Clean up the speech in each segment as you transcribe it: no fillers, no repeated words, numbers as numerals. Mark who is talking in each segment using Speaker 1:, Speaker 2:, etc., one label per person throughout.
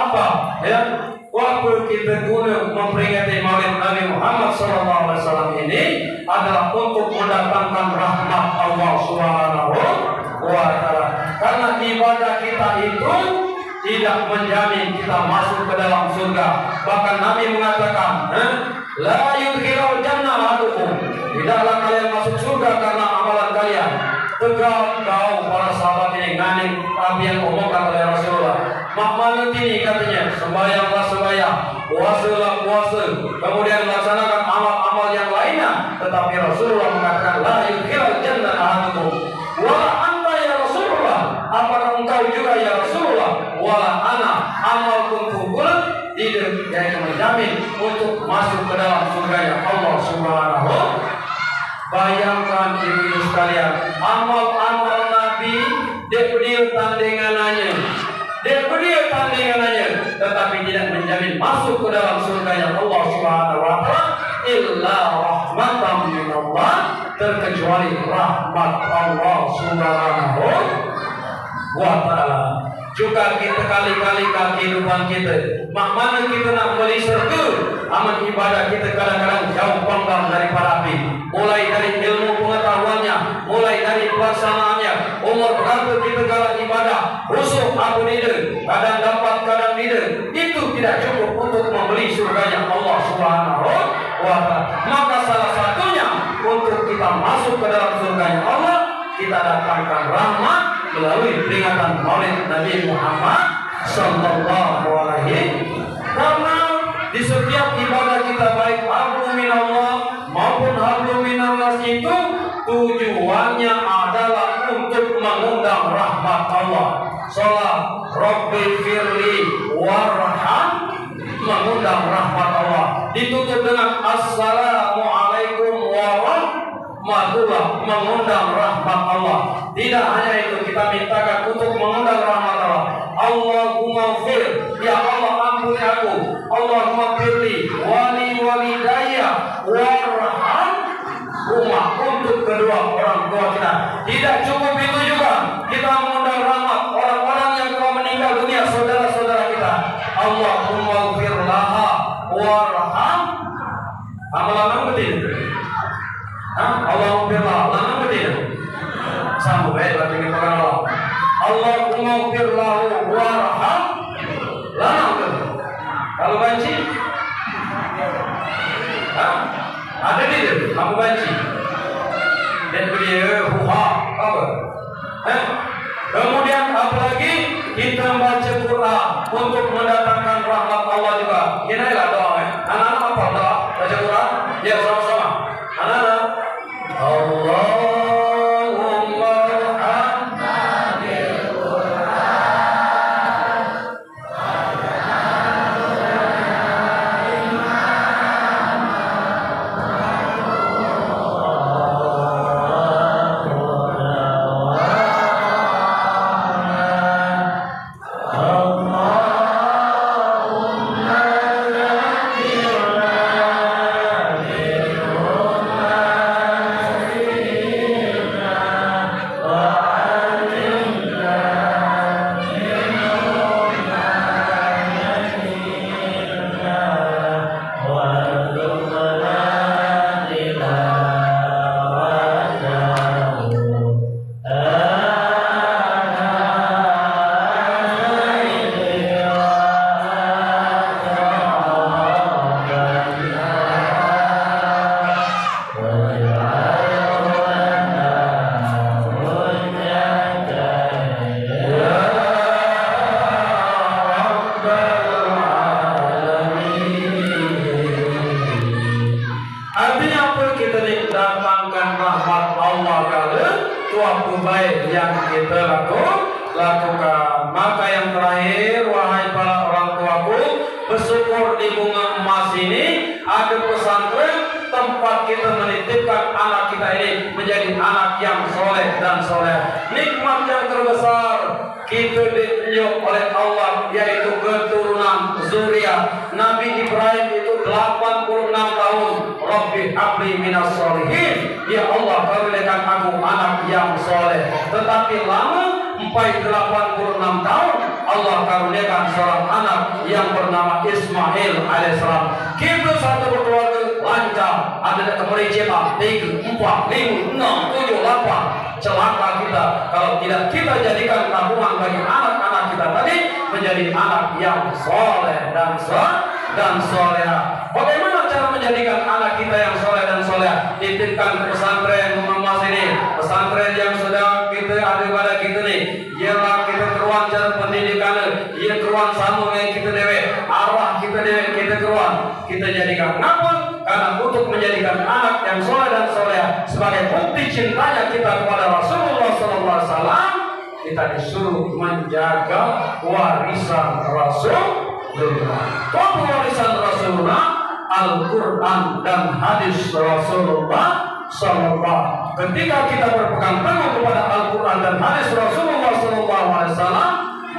Speaker 1: apa ya waktu kita guna memperingati Maulid Nabi Muhammad SAW ini adalah untuk mendatangkan rahmat Allah Subhanahu wa Ta'ala. Karena ibadah kita itu tidak menjamin kita masuk ke dalam surga. Bahkan Nabi mengatakan, la yudkhilul jannah ahadukum, tidaklah kalian masuk surga karena amalan kalian. Tegak kau para sahabat ini nganing apa yang omongkan oleh Rasulullah. Makna ini katanya, sembahyanglah sembahyang, puasalah puasa, kemudian laksanakan amal-amal yang lainnya. Tetapi Rasulullah mengatakan, la yudkhilul jannah ahadukum. Wala anta ya Rasulullah, apakah engkau juga ya Rasulullah? Wala ana amalkum kubul, tidak yang menjamin untuk masuk ke dalam surganya Allah Subhanahu. Bayangkan ibu sekalian, amal-amal Nabi dia tandingannya, tetapi tidak menjamin masuk ke dalam surganya Allah Subhanahu wa Ta'ala illa rahmatan minallah, terkecuali rahmat Allah Subhanahu wa Ta'ala. Juga kita kali-kali kehidupan kita, mana kita nak beli surga, amal ibadah kita kadang-kadang jauh panggang daripada api. Mulai dari ilmu pengetahuannya, mulai dari pelaksanaannya, umur berapa kita kalau ibadah, khusyuk aku tidak, kadang dapat kadang tidak, itu tidak cukup untuk membeli surganya Allah Subhanahu wa Ta'ala. Maka salah satunya untuk kita masuk ke dalam surganya Allah, kita datangkan rahmat melalui peringatan Maulid Nabi Muhammad sallallahu alaihi. Karena di setiap ibadah kita baik hablum minallah maupun hablum minannas itu tujuannya adalah untuk mengundang rahmat Allah. Salat Rabbi firli warham, mengundang rahmat Allah. Ditutup dengan assalamualaikum warahmatullah, mengundang rahmat Allah. Tidak hanya itu, kita mintakan untuk mengundang rahmat Allah. Allahumma fir, ya Allah ampuni aku. Allahumma firli wali walidayya warham rumah, untuk kedua orang tua kita. Tidak cukup itu juga, kita mengundang rahmat orang-orang yang telah meninggal dunia, saudara-saudara kita. Allahumma fir laha warham. Amalan betul. Allahumma fir laha, lama betul. Sambung baik berarti kita akan Allah. Allahumma fir lahu warham. Lama betul. Kalau banci, ada tidak? Kamu banci. Dan beliau huha apa? Kemudian apalagi kita baca Quran untuk mendatangkan rahmat Allah juga. Inilah doa. Anak-anak apa doa? Baca Quran? Ya sama-sama. Anak-anak. Allahumma rahmna bil Quran. Suatu baik yang kita lakukan. Maka yang terakhir, wahai para orang tuaku, bersyukur di bunga emas ini ada pesantren tempat kita menitipkan anak kita ini menjadi anak yang soleh dan soleh. Nikmat yang terbesar kita ditunjuk oleh Allah, yaitu keturunan zuriat. Nabi Ibrahim itu 86 tahun. Rabbi habli minas solihin, ya Allah karuniakan aku anak yang soleh. Tetapi lama sampai 86 tahun Allah karuniakan seorang anak yang bernama Ismail alaihissalam. Kita satu keluarga lancar, ada kemerician 3, 4, 5, 6, 7, 8. Celaka kita kalau tidak kita jadikan tabungan bagi anak-anak kita tadi menjadi anak yang soleh dan soleha. Bagaimana cara menjadikan anak kita yang soleh dan soleha? Titipkan ke pesantren Mas ini, pesantren yang sudah kita ada pada kita nih. Ialah kita keruan cara pendidikan, ia keruan sama yang kita dewe, arah kita dewe, kita keruan. Kita jadikan apa? Karena untuk menjadikan anak yang soleh dan soleha sebagai bukti cintanya kita kepada Rasulullah SAW, kita disuruh menjaga warisan Rasulullah. Apa warisan Rasulullah? Al-Quran dan hadis Rasulullah SAW. Ketika kita berpegang teguh kepada Al-Quran dan hadis Rasulullah SAW,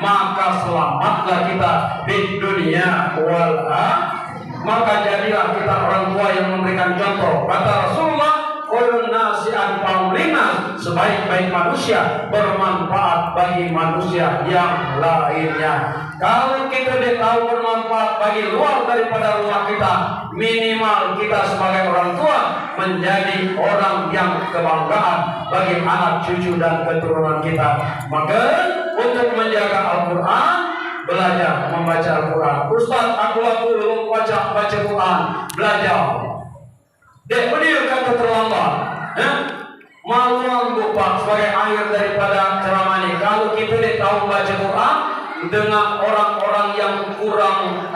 Speaker 1: maka selamatlah kita di dunia wal akhirah. Maka jadilah kita orang tua yang memberikan contoh. Kata Rasulullah, kulun nasi anfa'u linnas, sebaik-baik manusia bermanfaat bagi manusia yang lainnya. Kalau kita tahu bermanfaat bagi luar daripada rumah kita, minimal kita sebagai orang tua menjadi orang yang kebanggaan bagi anak cucu dan keturunan kita. Maka untuk menjaga Al-Quran, belajar membaca Al-Quran. Ustaz, aku belum baca Quran. Belajar. Dek, beliau kata terlambat. Maluan lupa sebagai akhir daripada ceramah ini. Kalau kita tahu baca Quran dengan orang-orang yang kurang,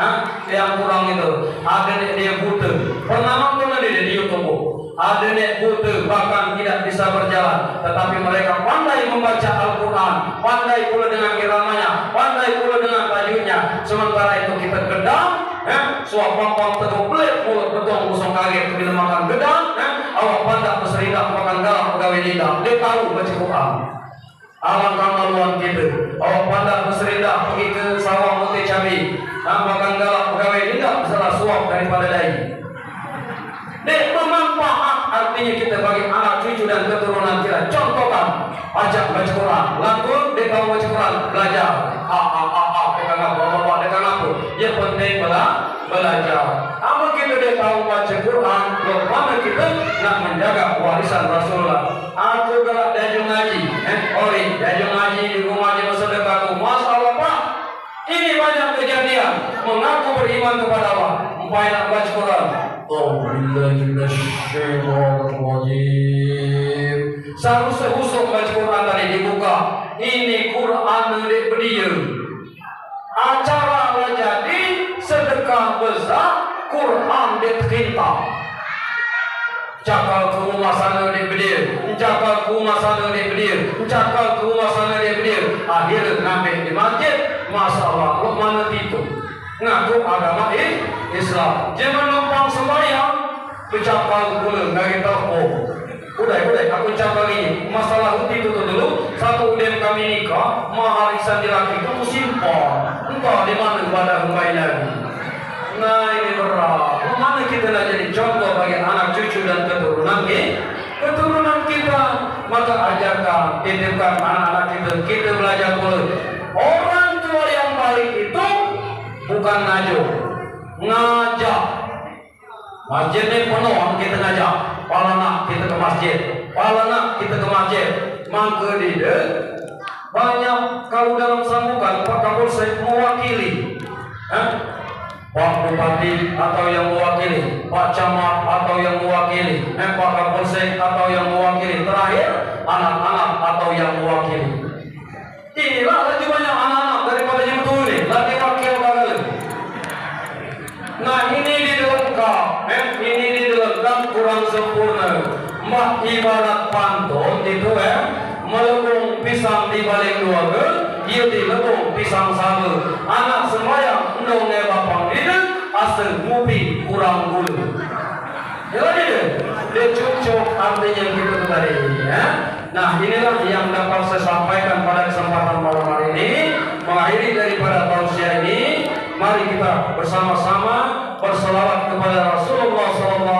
Speaker 1: itu, ada dia buta. Pernah nonton dia di YouTube. Ada nek buta bahkan tidak bisa berjalan, tetapi mereka pandai membaca Al-Quran, pandai pula dengan iramanya, pandai pula dengan tajwidnya. Sementara itu kita gedang, suap pampang teguh pelit mulut betong kosong kaget bila makan gedang, awak pandak berseridak makan garam pegawai lidah. Dia tahu baca Quran. Alangkah maluan kita, awak pandak berseridak pergi ke sawah mutih cabai, makan garam pegawai lidah salah suap daripada dahi. Dek, bermanfaat artinya kita bagi anak cucu dan keturunan kita. Contohkan, ajak baca Quran. Langsung dia tahu baca Quran, belajar. Dekat apa? Yang penting belajar. Apa kita dia tahu baca Quran, bagaimana kita nak menjaga warisan Rasulullah. Aku galak dajung ngaji, dajung ngaji di rumah di masa dekat. Masya Allah Pak, ini banyak kejadian. Mengaku beriman kepada Allah, supaya nak baca Quran. Seharusnya usuk baca Quran tadi dibuka. Ini Quran dari beliau. Acara jadi sedekah besar, Quran diterintah. Cakal ke rumah sana di beliau, cakal ke rumah sana di beliau, cakal ke rumah sana di beliau. Akhirnya sampai di masjid, Masya Allah, mana itu? Ngaku agama Islam. Jangan numpang sembahyang, bercakap dulu, nggak kita udah, aku cakap ini. Masalah itu dulu. Satu udem kami nikah, mahar isan di laki itu simpel. Entah di mana ibadah kembali lagi. Nah ini berat. Mana kita nak jadi contoh bagi anak cucu dan keturunan kita. Maka ajarkan, titipkan anak-anak kita belajar dulu. Orang tua yang baik itu bukan ngajak. Masjid ini penuh, kita ngajak. Palana kita ke masjid, Maka dia banyak kalau dalam sambutan Pak Kapolsek mewakili, Pak Bupati atau yang mewakili, Pak Camat atau yang mewakili, Pak Kapolsek atau yang mewakili, terakhir anak-anak atau yang mewakili. Inilah lagi banyak anak-anak daripada yang betul ini, lagi wakil kali. Nah ini dilengkap kurang sempurna. Mak ibarat pantun itu melengkung pisang di balik keluarga, dia dilengkung pisang sabu. Anak sembahyang ndong bapang ini asal ngupi kurang bulu. Jadi dia cucuk artinya gitu tadi. Nah inilah yang dapat saya sampaikan pada kesempatan malam hari ini. Mengakhiri daripada tausiah ini, mari kita bersama-sama berselawat kepada Rasulullah SAW.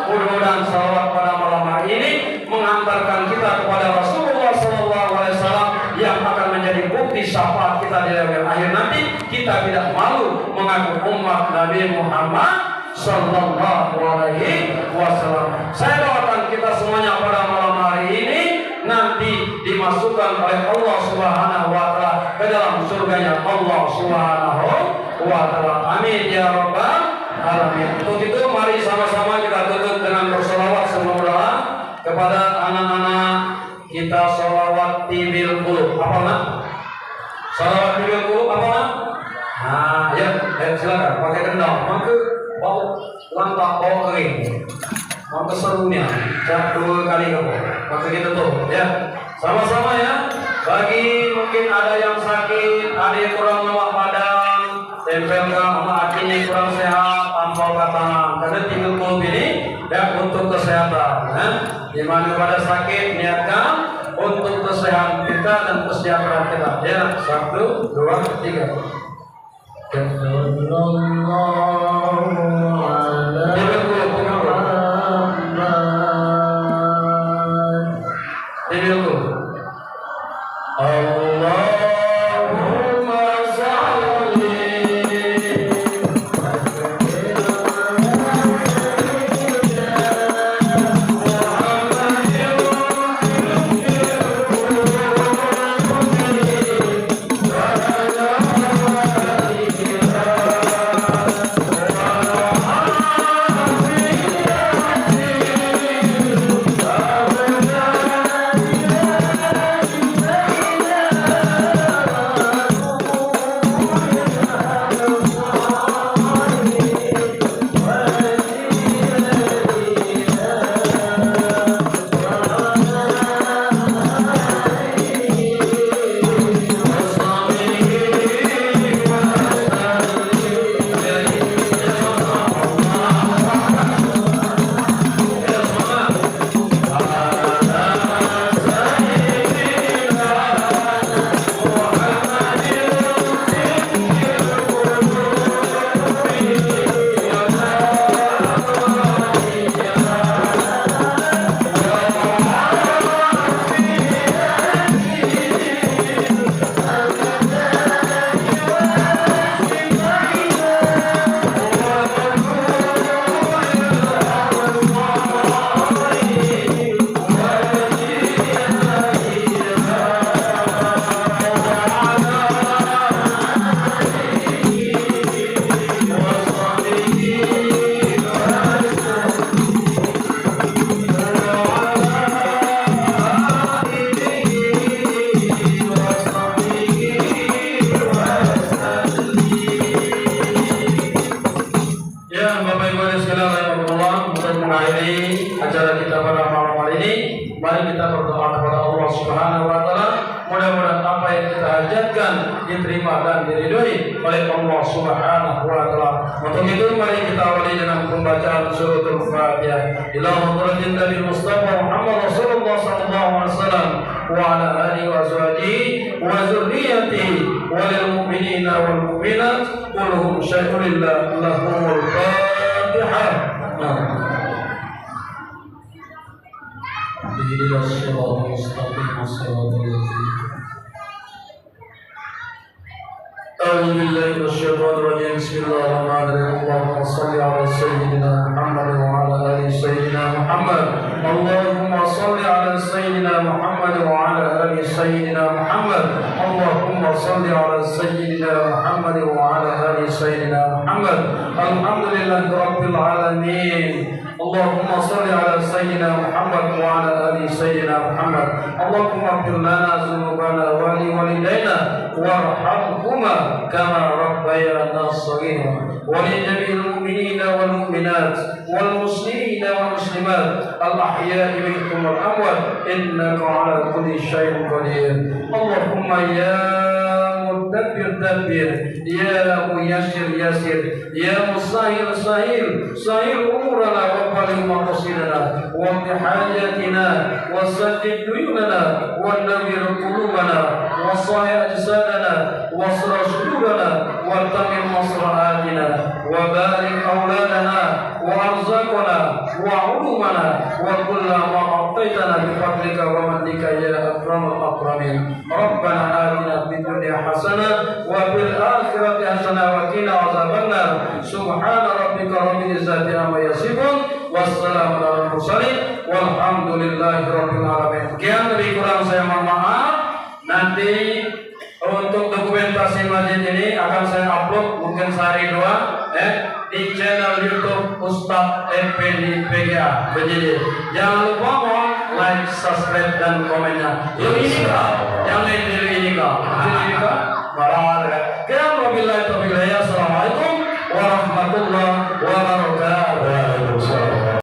Speaker 1: Mudah-mudahan salawat pada malam hari ini mengantarkan kita kepada Rasulullah SAW yang akan menjadi bukti syafaat kita akhir nanti kita tidak malu mengaku umat Nabi Muhammad Sallallahu Alaihi Wasallam. Saya doakan kita semuanya pada malam hari ini nanti dimasukkan oleh Allah Subhanahu Wa Taala ke dalam surganya Allah Subhanahu Wa Taala. Amin ya rabbal alamin. Untuk itu mari sama-sama kita tutup dengan bersolawat semoga kepada anak-anak kita solawat tibil qulub. Apa nak? Solawat tibil qulub apa nak? Nah, ya, silakan pakai kendang. Maka bau lantak bau kering. Maka serunya cak 2 kali kamu. Maka kita tuh ya. Sama-sama ya. Bagi mungkin ada yang sakit, ada yang kurang lemak badan, tempelkan sama hatinya kurang sehat, tanpa tangan. Karena tibil qulub ini ya untuk kesehatan. Ya. Di mana pada sakit niatkan untuk kesehatan kita dan kesejahteraan kita. Ya, 1, 2, 3. Mari kita berdoa kepada Allah Subhanahu Wa Taala. Mudah-mudahan apa yang kita hajatkan diterima dan diridhoi oleh Allah Subhanahu Wa Taala. Untuk itu mari kita awali dengan pembacaan suratul Fatihah. Ila hadratin Nabi Mustafa Muhammad Rasulullah sallallahu alaihi wasallam wa ala alihi wa sahbihi wa dzurriyyatihi wa lil mu'minina wal mu'minat kulluhum syai'ulillah lahumul Fatihah. اهدنا الصراط المستقيم صراط الذين أعوذ بالله من الشيطان الرجيم بسم الله الرحمن الرحيم اللهم صل على سيدنا محمد وعلى آل سيدنا محمد اللهم صل على سيدنا محمد وعلى آل سيدنا محمد اللهم صل على سيدنا محمد وعلى آل سيدنا محمد الحمد لله رب العالمين اللهم صل على سيدنا محمد وعلى آل سيدنا محمد اللهم اغفر لنا ذنوبنا ولوالدينا وارحمهما كما ربيانا صغيرا ولجميع المؤمنين والمؤمنات والمسلمين والمسلمات الأحياء منكم والأموات إنك على كل شيء قدير اللهم يا مدبر دبر يا ميسر يسر يا مسهل سهل سهل أمورنا وبلغ مقاصدنا واقض حاجاتنا وسدد ديوننا ونور قلوبنا وصايا أجسادنا واصر صدورنا وارتقم مصرعاتنا وبارك أولادنا وأرزاقنا وعلومنا وكل ما أعطيتنا بفضلك ومنك يا أكرم الأكرمين ربنا آتنا في الدنيا حسنة hasanah wa fil akhirati hasanah wa qina adzabannar. Subhana rabbika rabbil izzati amma yasifun wassalamun alal mursalin walhamdulillahi rabbil alamin. Sekian, lebih kurang saya mohon maaf. Nanti untuk dokumentasi masjid ini akan saya upload mungkin sehari dua di channel YouTube Ustadz Effendi PGA. Jadi jangan lupa like, subscribe dan komennya. Yuk ini